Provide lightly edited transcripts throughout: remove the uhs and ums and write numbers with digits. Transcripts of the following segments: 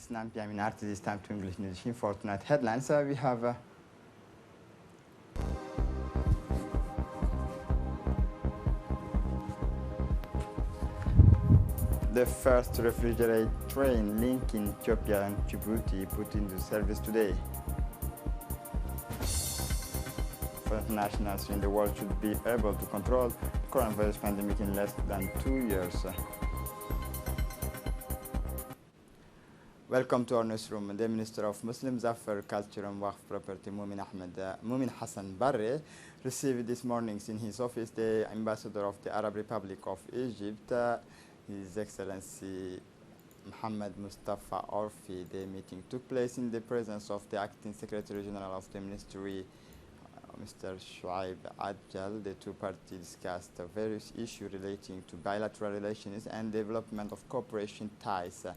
It's 9 p.m. in RTD. It's time to English News. For tonight headlines, we have the first refrigerated train linking Ethiopia and Djibouti put into service today. First nationals in the world should be able to control the coronavirus pandemic in less than 2 years. Welcome to our newsroom. The Minister of Muslims Affairs, Culture and Waqf Property, Mumin Hassan Barre, received this morning in his office the Ambassador of the Arab Republic of Egypt, His Excellency Mohammed Mustafa Orfi. The meeting took place in the presence of the Acting Secretary General of the Ministry, Mr. Shuaib Ajal. The two parties discussed various issues relating to bilateral relations and development of cooperation ties.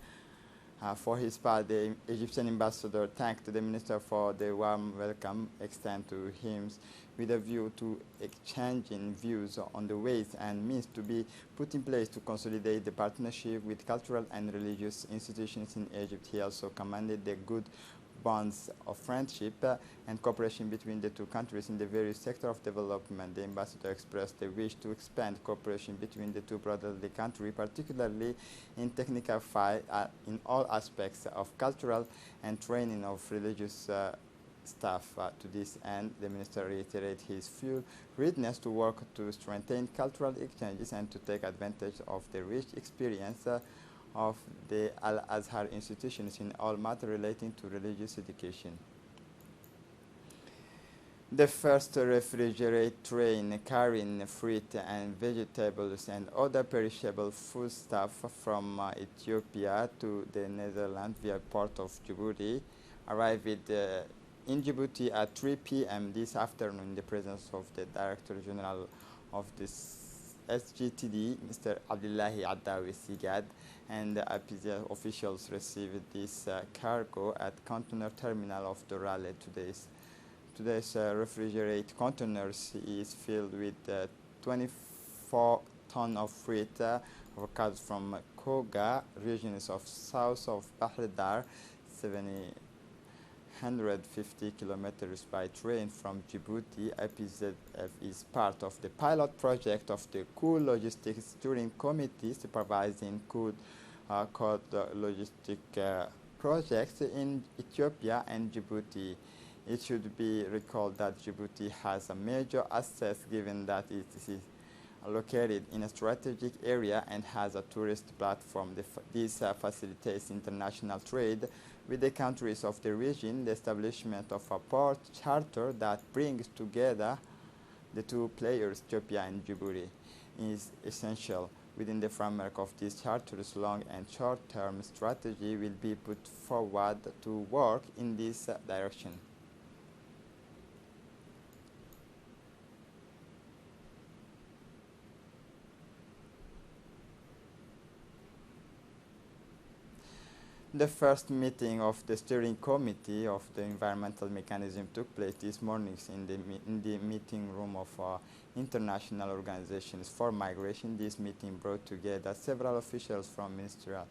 For his part, the Egyptian ambassador thanked the minister for the warm welcome extended to him with a view to exchanging views on the ways and means to be put in place to consolidate the partnership with cultural and religious institutions in Egypt. He also commended the good bonds of friendship and cooperation between the two countries in the various sectors of development. The ambassador expressed the wish to expand cooperation between the two brothers of the country, particularly in technical field, in all aspects of cultural and training of religious staff. To this end, the minister reiterated his full readiness to work to strengthen cultural exchanges and to take advantage of the rich experience of the Al-Azhar institutions in all matters relating to religious education. The first refrigerated train carrying fruit and vegetables and other perishable foodstuff from Ethiopia to the Netherlands via port of Djibouti arrived in Djibouti at 3 p.m. this afternoon in the presence of the Director General of this SGTD, Mr. Abdullahi Addawi Sigad, and the APZ officials received this cargo at container terminal of Dorale. Today's refrigerated containers is filled with 24 tons of fruit, avocados from Koga, regions of south of Bahr Dar, 750 kilometers by train from Djibouti. APZF is part of the pilot project of the Cool Logistics Steering Committee supervising code logistic projects in Ethiopia and Djibouti. It should be recalled that Djibouti has a major asset given that it is located in a strategic area and has a tourist platform. This facilitates international trade with the countries of the region. The establishment of a port charter that brings together the two players, Ethiopia and Djibouti, is essential. Within the framework of this charter's long and short-term strategy will be put forward to work in this direction. The first meeting of the steering committee of the environmental mechanism took place this morning in the meeting room of International Organizations for Migration. This meeting brought together several officials from ministerial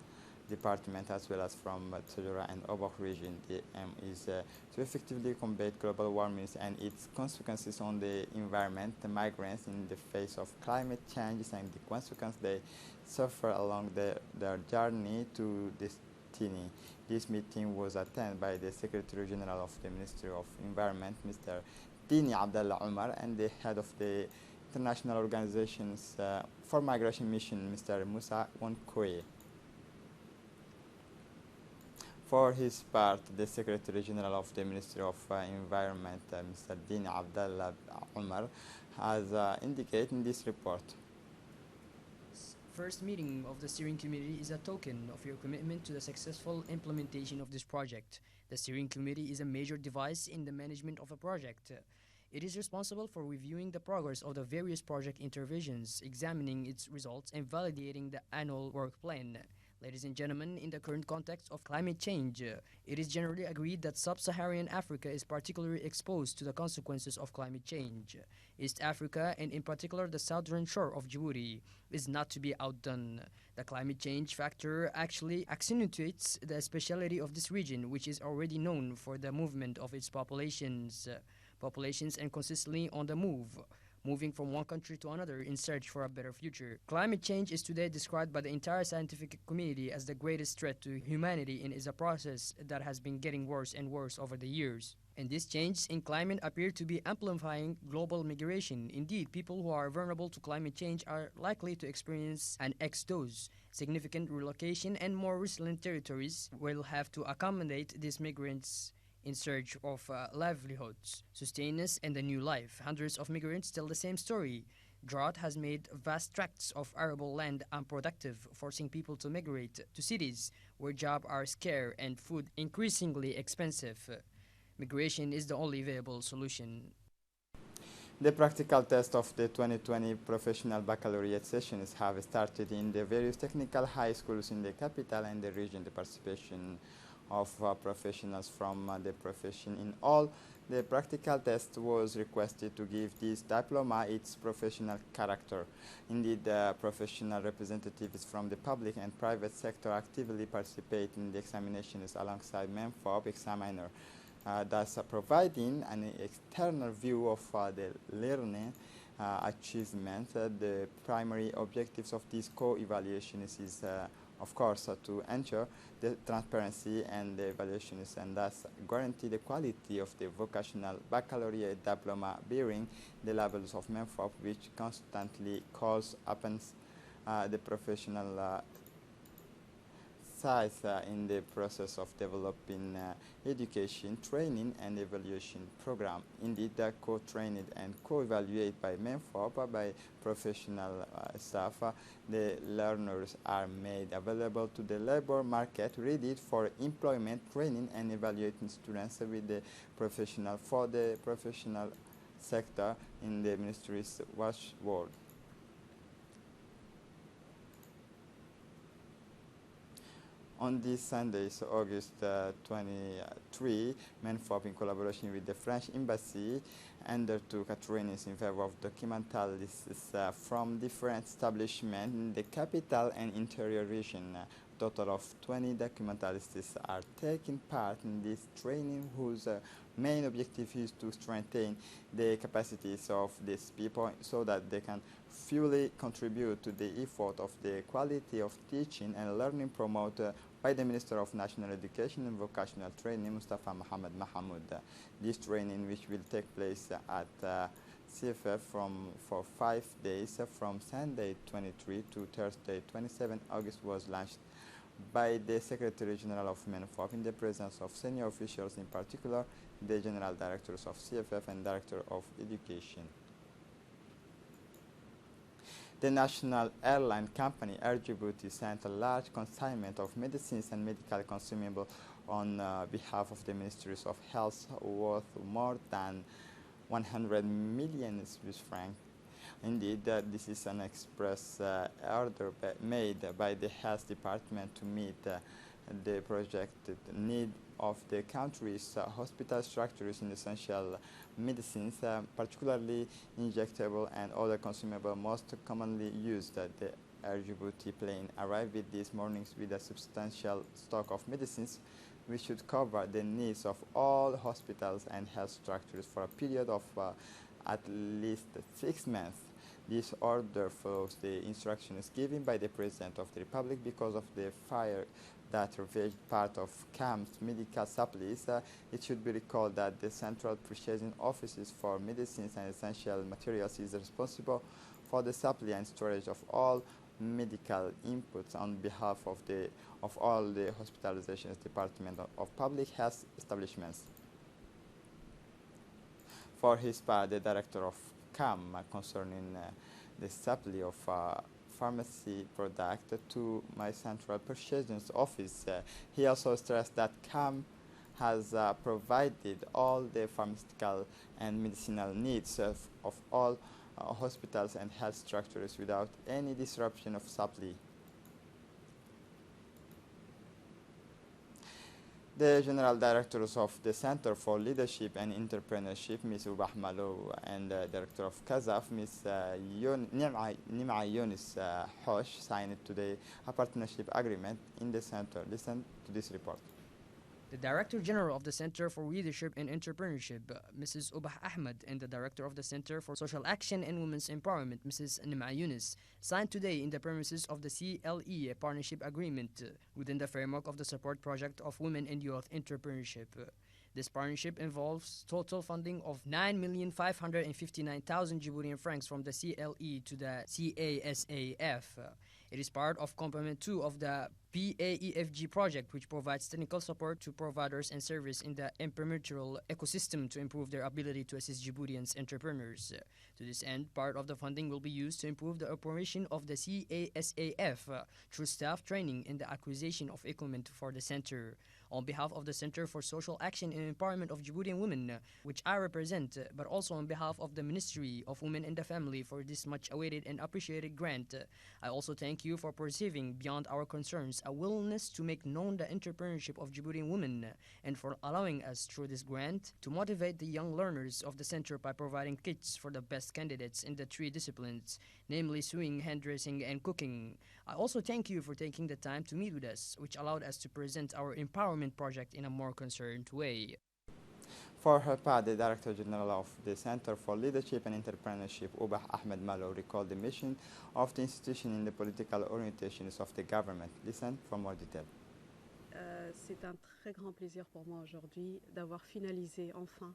department as well as from Tadjoura and Obok region. The aim is to effectively combat global warming and its consequences on the environment, the migrants in the face of climate changes and the consequences they suffer along their journey to this. This meeting was attended by the Secretary General of the Ministry of Environment, Mr. Dini Abdallah Umar, and the head of the International Organizations for Migration Mission, Mr. Musa Wonkoye. For his part, the Secretary General of the Ministry of Environment, Mr. Dini Abdallah Umar, has indicated in this report. First meeting of the steering committee is a token of your commitment to the successful implementation of this project. The steering committee is a major device in the management of a project. It is responsible for reviewing the progress of the various project interventions, examining its results, and validating the annual work plan. Ladies and gentlemen, in the current context of climate change, it is generally agreed that sub-Saharan Africa is particularly exposed to the consequences of climate change. East Africa, and in particular the southern shore of Djibouti, is not to be outdone. The climate change factor actually accentuates the speciality of this region, which is already known for the movement of its populations and consistently on the move, moving from one country to another in search for a better future. Climate change is today described by the entire scientific community as the greatest threat to humanity and is a process that has been getting worse and worse over the years. And these changes in climate appear to be amplifying global migration. Indeed, people who are vulnerable to climate change are likely to experience an exodus. Significant relocation and more resilient territories will have to accommodate these migrants in search of livelihoods, sustenance, and a new life. Hundreds of migrants tell the same story. Drought has made vast tracts of arable land unproductive, forcing people to migrate to cities where jobs are scarce and food increasingly expensive. Migration is the only viable solution. The practical test of the 2020 professional baccalaureate sessions have started in the various technical high schools in the capital and the region. The participation of professionals from the profession in all the practical test was requested to give this diploma its professional character. Indeed, professional representatives from the public and private sector actively participate in the examinations alongside MENFOP examiner, thus providing an external view of the learning achievement. The primary objectives of this co-evaluations is of course, to ensure the transparency and the evaluations and thus guarantee the quality of the vocational baccalaureate diploma bearing the labels of MENFOP, which constantly calls upon the professional size in the process of developing education, training, and evaluation program. Indeed, the co-trained and co-evaluated by MENFOP by professional staff, the learners are made available to the labor market, ready for employment, training, and evaluating students with the professional for the professional sector in the ministry's watchword. On this Sunday, so August 23, MENFOP, in collaboration with the French Embassy, undertook a training in favor of documentalists from different establishments in the capital and interior region. A total of 20 documentalists are taking part in this training, whose main objective is to strengthen the capacities of these people so that they can fully contribute to the effort of the quality of teaching and learning promoted by the Minister of National Education and Vocational Training, Mustafa Mohamed Mahamoud. This training, which will take place at CFF for 5 days from Sunday 23 to Thursday 27 August, was launched by the Secretary General of MENFOP in the presence of senior officials, in particular the General Directors of CFF and Director of Education. The national airline company Air Djibouti sent a large consignment of medicines and medical consumables on behalf of the Ministries of Health worth more than 100 million Swiss francs. Indeed, this is an express order made by the Health Department to meet the projected need of the country's hospital structures in essential medicines, particularly injectable and other consumables most commonly used. The Air Djibouti plane arrived this morning with a substantial stock of medicines, which should cover the needs of all hospitals and health structures for a period of at least 6 months. This order follows the instructions given by the President of the Republic because of the fire that ravaged part of CAM's medical supplies. It should be recalled that the Central Purchasing Offices for Medicines and Essential Materials is responsible for the supply and storage of all medical inputs on behalf of all the hospitalizations Department of Public Health establishments. For his part, the director of CAM concerning the supply of pharmacy product to my central purchasing office, he also stressed that CAM has provided all the pharmaceutical and medicinal needs of all hospitals and health structures without any disruption of supply. The General Directors of the Center for Leadership and Entrepreneurship, Ms. Ubah Malo, and the Director of Kazaf, Ms. Nim'a Yunus Hosh, signed today a partnership agreement in the center. Listen to this report. The Director General of the Center for Leadership and Entrepreneurship, Mrs. Ubah Ahmed, and the Director of the Center for Social Action and Women's Empowerment, Mrs. Nim'a Yunus, signed today in the premises of the CLE a partnership agreement within the framework of the support project of Women and Youth Entrepreneurship. This partnership involves total funding of 9,559,000 Djiboutian francs from the CLE to the CASAF. It is part of Complement 2 of the PAEFG project, which provides technical support to providers and service in the entrepreneurial ecosystem to improve their ability to assist Djiboutians entrepreneurs. To this end, part of the funding will be used to improve the operation of the CASAF through staff training and the acquisition of equipment for the center. On behalf of the Center for Social Action and Empowerment of Djiboutian Women, which I represent, but also on behalf of the Ministry of Women and the Family for this much awaited and appreciated grant, I also thank you for perceiving beyond our concerns a willingness to make known the entrepreneurship of Djiboutian women and for allowing us through this grant to motivate the young learners of the center by providing kits for the best candidates in the three disciplines, namely sewing, hairdressing, and cooking. I also thank you for taking the time to meet with us, which allowed us to present our empowerment project in a more concerned way. For her part, the Director General of the Center for Leadership and Entrepreneurship, Ubah Ahmed Malo, recalled the mission of the institution in the political orientations of the government. Listen for more detail. C'est un très grand plaisir pour moi aujourd'hui d'avoir finalisé enfin.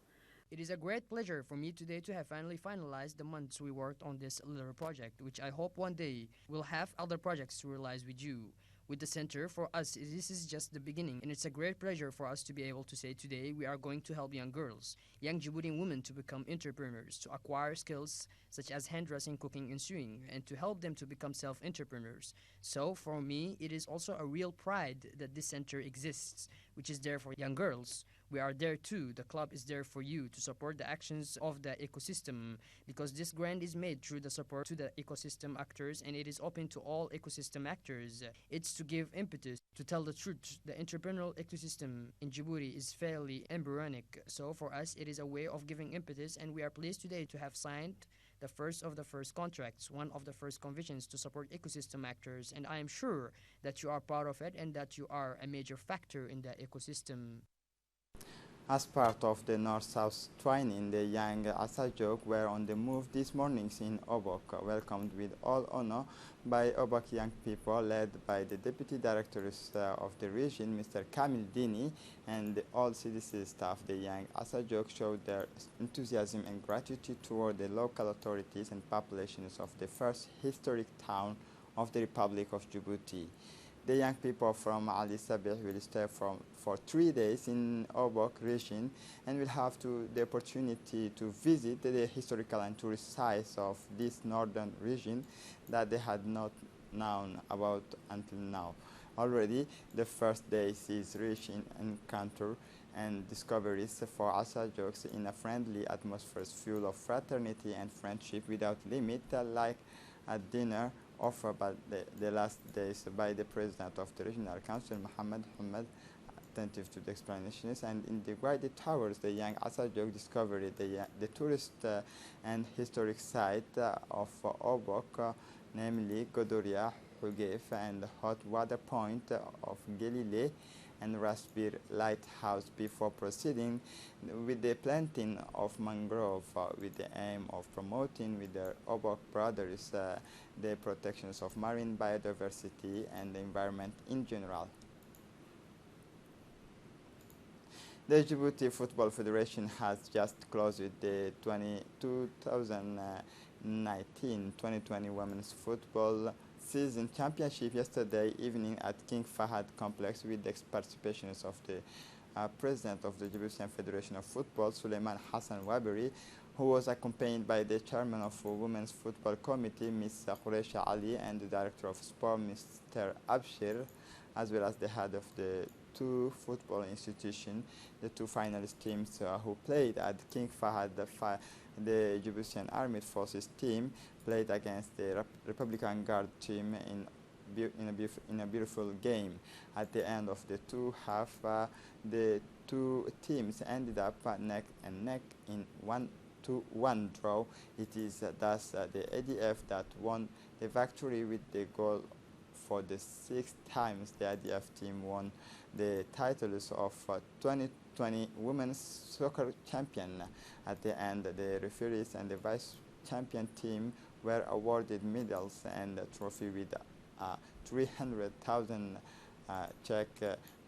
It is a great pleasure for me today to have finally finalized the months we worked on this little project, which I hope one day we'll have other projects to realize with you. With the center, for us, this is just the beginning, and it's a great pleasure for us to be able to say today we are going to help young girls, young Djiboutian women to become entrepreneurs, to acquire skills such as hairdressing, cooking, and sewing, and to help them to become self-entrepreneurs. So, for me, it is also a real pride that this center exists, which is there for young girls. We are there too. The club is there for you to support the actions of the ecosystem, because this grant is made through the support to the ecosystem actors, and it is open to all ecosystem actors. It's to give impetus. To tell the truth, the entrepreneurial ecosystem in Djibouti is fairly embryonic. So for us, it is a way of giving impetus, and we are pleased today to have signed the first of the first contracts, one of the first conventions to support ecosystem actors, and I am sure that you are proud of it and that you are a major factor in the ecosystem. As part of the North-South twinning, the young Asajok were on the move this morning in Obok, welcomed with all honor by Obok young people led by the Deputy Directors of the region, Mr. Kamil Dini, and all CDC staff. The young Asajok showed their enthusiasm and gratitude toward the local authorities and populations of the first historic town of the Republic of Djibouti. The young people from Ali Sabih will stay for 3 days in Obok region and will have the opportunity to visit the historical and tourist sites of this northern region that they had not known about until now. Already, the first day sees rich in encounter and discoveries for Asajokes in a friendly atmosphere full of fraternity and friendship without limit, like a dinner offered by the last days by the President of the Regional Council, Mohammed Hamad, attentive to the explanations. And in the guided towers, the young Asajok discovered the tourist and historic site of Obok, namely Godoria, Hugef, and Hot Water Point of Gelile and Raspir Lighthouse before proceeding with the planting of mangrove with the aim of promoting with the Obok brothers the protections of marine biodiversity and the environment in general. The Djibouti Football Federation has just closed the 2019-2020 Women's Football Season Championship yesterday evening at King Fahad Complex with the participation of the President of the Djiboutian Federation of Football, Suleiman Hassan Waberi, who was accompanied by the Chairman of the Women's Football Committee, Ms. Khureisha Ali, and the Director of Sport, Mr. Abshir, as well as the head of the two football institutions. The two finalist teams who played at King Fahad, the Djiboutian Armed Forces team, played against the Republican Guard team in in a beautiful game. At the end of the two half, the two teams ended up neck and neck in 1-1 draw. It is thus the ADF that won the victory with the goal. For the sixth times, the ADF team won the titles of 2020 Women's Soccer Champion. At the end, the referees and the vice champion team were awarded medals and a trophy with 300,000 Czech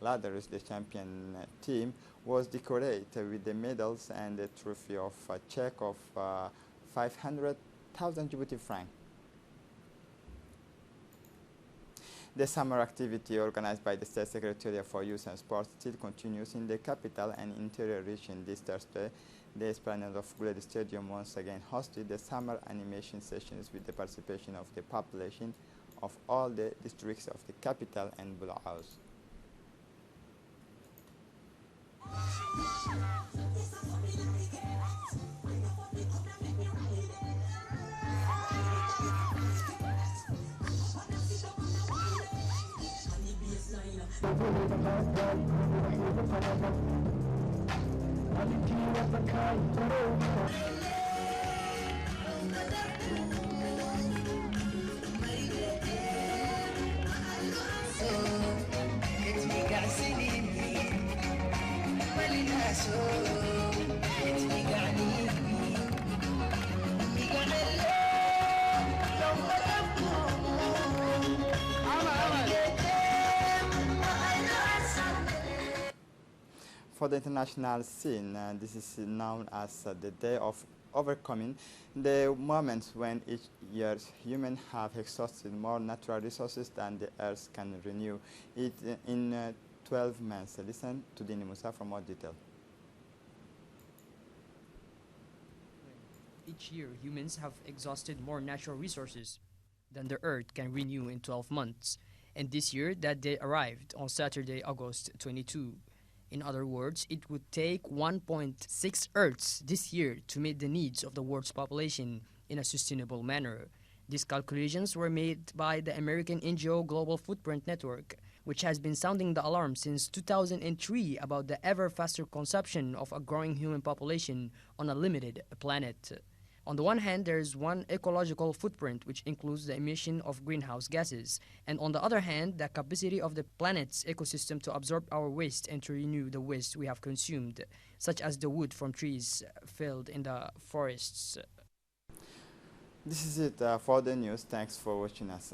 ladders. The champion team was decorated with the medals and the trophy of a check of 500,000 Djibouti franc. The summer activity organized by the State Secretariat for Youth and Sports still continues in the capital and interior region. This Thursday, the Esplanade of Guled Stadium once again hosted the summer animation sessions with the participation of the population of all the districts of the capital and Bulaus. For the international scene, this is known as the Day of Overcoming, the moment when each year humans have exhausted more natural resources than the Earth can renew it in 12 months. Listen to Dini Musa for more detail. Each year, humans have exhausted more natural resources than the Earth can renew in 12 months. And this year, that day arrived on Saturday, August 22. In other words, it would take 1.6 Earths this year to meet the needs of the world's population in a sustainable manner. These calculations were made by the American NGO Global Footprint Network, which has been sounding the alarm since 2003 about the ever faster consumption of a growing human population on a limited planet. On the one hand, there is one ecological footprint, which includes the emission of greenhouse gases, and on the other hand, the capacity of the planet's ecosystem to absorb our waste and to renew the waste we have consumed, such as the wood from trees felled in the forests. This is it for the news. Thanks for watching us.